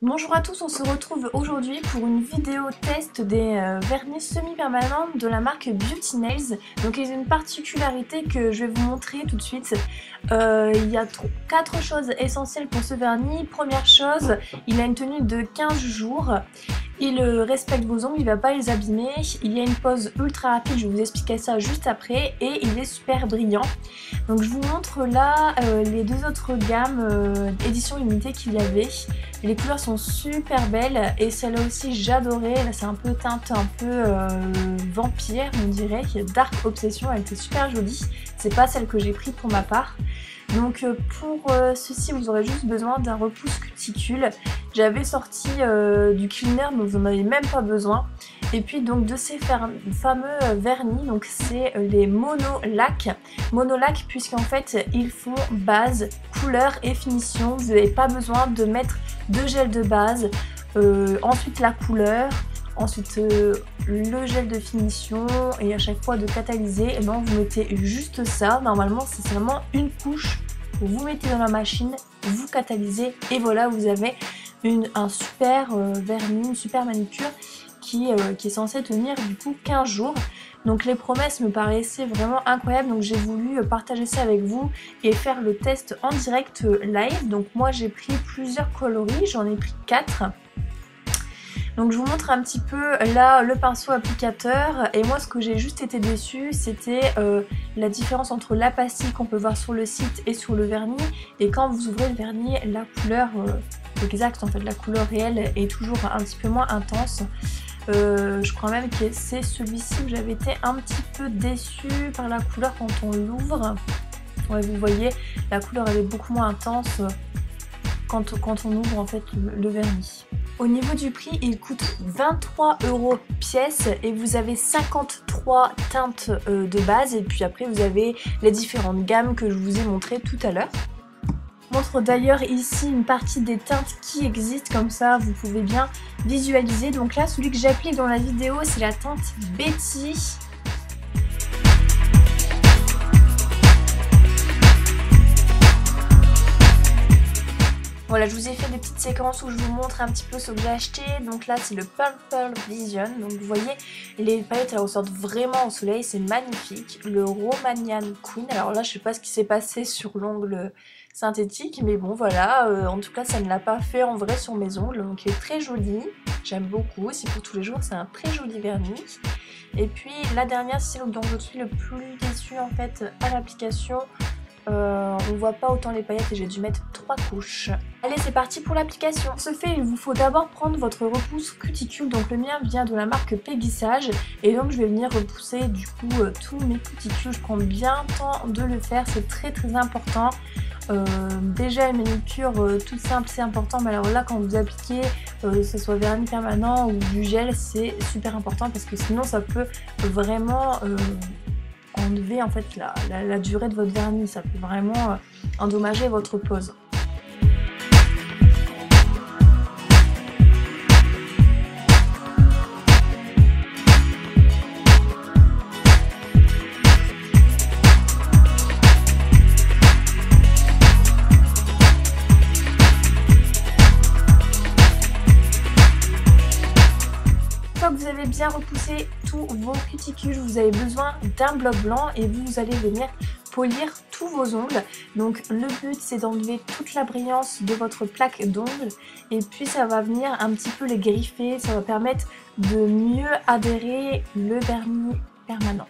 Bonjour à tous, on se retrouve aujourd'hui pour une vidéo test des vernis semi-permanents de la marque Beauty Nails. Donc ils ont une particularité que je vais vous montrer tout de suite. Il y a 4 choses essentielles pour ce vernis. Première chose, il a une tenue de 15 jours. Il respecte vos ongles, il ne va pas les abîmer. Il y a une pose ultra rapide, je vais vous expliquer ça juste après. Et il est super brillant. Donc je vous montre là les deux autres gammes édition limitée qu'il y avait. Les couleurs sont super belles et celle-là aussi j'adorais. Là c'est un peu teinte un peu vampire on dirait. Dark Obsession, elle était super jolie. C'est pas celle que j'ai pris pour ma part. Donc pour ceci vous aurez juste besoin d'un repousse cuticule. J'avais sorti du cleaner mais vous n'en avez même pas besoin. Et puis donc de ces fameux vernis, donc c'est les Monolac. Monolac puisqu'en fait ils font base, couleur et finition. Vous n'avez pas besoin de mettre de gel de base, ensuite la couleur, ensuite le gel de finition et à chaque fois de catalyser. Et ben vous mettez juste ça. Normalement c'est seulement une couche. Vous mettez dans la machine, vous catalysez et voilà vous avez un super vernis, une super manucure qui est censé tenir du coup 15 jours. Donc les promesses me paraissaient vraiment incroyables, donc j'ai voulu partager ça avec vous et faire le test en direct live. Donc moi j'ai pris plusieurs coloris, j'en ai pris 4. Donc je vous montre un petit peu là le pinceau applicateur et moi ce que j'ai juste été déçue c'était la différence entre la pastille qu'on peut voir sur le site et sur le vernis, et quand vous ouvrez le vernis la couleur exacte en fait, la couleur réelle est toujours un petit peu moins intense. Je crois même que c'est celui-ci où j'avais été un petit peu déçue par la couleur quand on l'ouvre. Ouais, vous voyez la couleur elle est beaucoup moins intense quand on ouvre en fait le vernis. Au niveau du prix, il coûte 23 € pièce et vous avez 53 teintes de base et puis après vous avez les différentes gammes que je vous ai montrées tout à l'heure. Je montre d'ailleurs ici une partie des teintes qui existent, comme ça vous pouvez bien visualiser. Donc là celui que j'applique dans la vidéo c'est la teinte Betty. Voilà, je vous ai fait des petites séquences où je vous montre un petit peu ce que j'ai acheté. Donc là, c'est le Purple Vision. Donc vous voyez, les paillettes, elles ressortent vraiment au soleil. C'est magnifique. Le Romanian Queen. Alors là, je sais pas ce qui s'est passé sur l'ongle synthétique. Mais bon, voilà. En tout cas, ça ne l'a pas fait en vrai sur mes ongles. Donc il est très joli. J'aime beaucoup. C'est pour tous les jours. C'est un très joli vernis. Et puis la dernière, c'est celle dont je suis le plus déçue en fait à l'application. On voit pas autant les paillettes et j'ai dû mettre 3 couches. Allez, c'est parti pour l'application. Pour ce fait, il vous faut d'abord prendre votre repousse cuticule. Donc le mien vient de la marque Pegissage et donc je vais venir repousser du coup tous mes cuticules. Je prends bien le temps de le faire, c'est très important. Déjà une manucure toute simple c'est important, mais alors là quand vous appliquez que ce soit vernis permanent ou du gel, c'est super important parce que sinon ça peut vraiment enlever en fait la durée de votre vernis, ça peut vraiment endommager votre pose. Que vous avez bien repoussé tous vos cuticules, vous avez besoin d'un bloc blanc et vous allez venir polir tous vos ongles. Donc le but c'est d'enlever toute la brillance de votre plaque d'ongles et puis ça va venir un petit peu les griffer, ça va permettre de mieux adhérer le vernis permanent.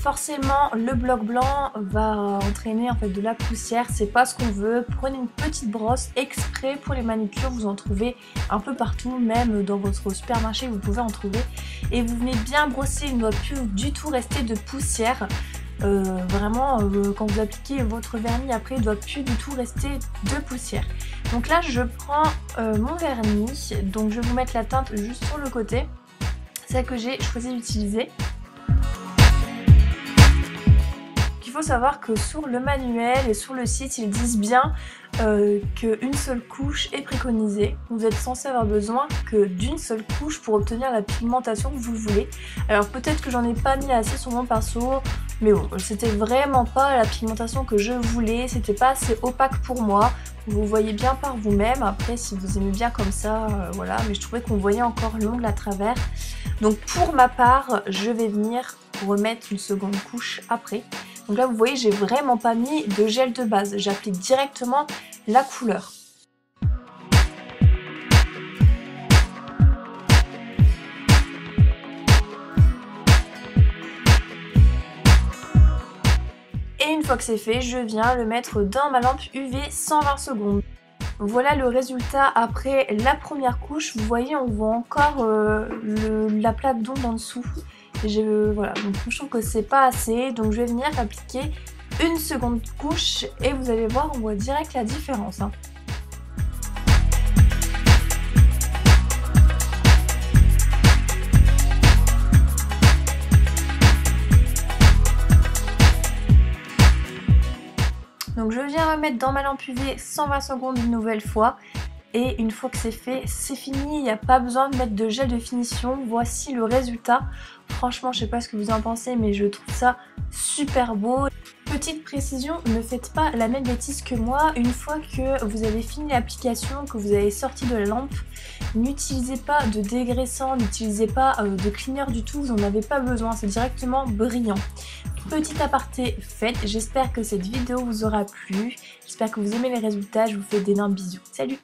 Forcément le bloc blanc va entraîner en fait de la poussière, c'est pas ce qu'on veut. Prenez une petite brosse exprès pour les manucures, vous en trouvez un peu partout, même dans votre supermarché vous pouvez en trouver. Et vous venez bien brosser, il ne doit plus du tout rester de poussière. Vraiment quand vous appliquez votre vernis après il ne doit plus du tout rester de poussière. Donc là je prends mon vernis, donc je vais vous mettre la teinte juste sur le côté, celle que j'ai choisi d'utiliser. Il faut savoir que sur le manuel et sur le site ils disent bien qu'une seule couche est préconisée. Vous êtes censé avoir besoin que d'une seule couche pour obtenir la pigmentation que vous voulez. Alors peut-être que j'en ai pas mis assez sur mon pinceau, mais bon, c'était vraiment pas la pigmentation que je voulais, c'était pas assez opaque pour moi. Vous voyez bien par vous-même, après si vous aimez bien comme ça, voilà, mais je trouvais qu'on voyait encore l'ongle à travers. Donc pour ma part, je vais venir remettre une seconde couche après. Donc là vous voyez, j'ai vraiment pas mis de gel de base, j'applique directement la couleur. Et une fois que c'est fait, je viens le mettre dans ma lampe UV 120 secondes. Voilà le résultat après la première couche. Vous voyez, on voit encore la plaque d'onde en dessous. Voilà, donc je trouve que c'est pas assez. Donc je vais venir appliquer une seconde couche et vous allez voir, on voit direct la différence. Donc je viens remettre dans ma lampe UV 120 secondes une nouvelle fois. Et une fois que c'est fait, c'est fini, il n'y a pas besoin de mettre de gel de finition. Voici le résultat. Franchement, je sais pas ce que vous en pensez, mais je trouve ça super beau. Petite précision, ne faites pas la même bêtise que moi. Une fois que vous avez fini l'application, que vous avez sorti de la lampe, n'utilisez pas de dégraissant, n'utilisez pas de cleaner du tout, vous n'en avez pas besoin, c'est directement brillant. Petit aparté fait, j'espère que cette vidéo vous aura plu, j'espère que vous aimez les résultats, je vous fais d'énormes bisous. Salut!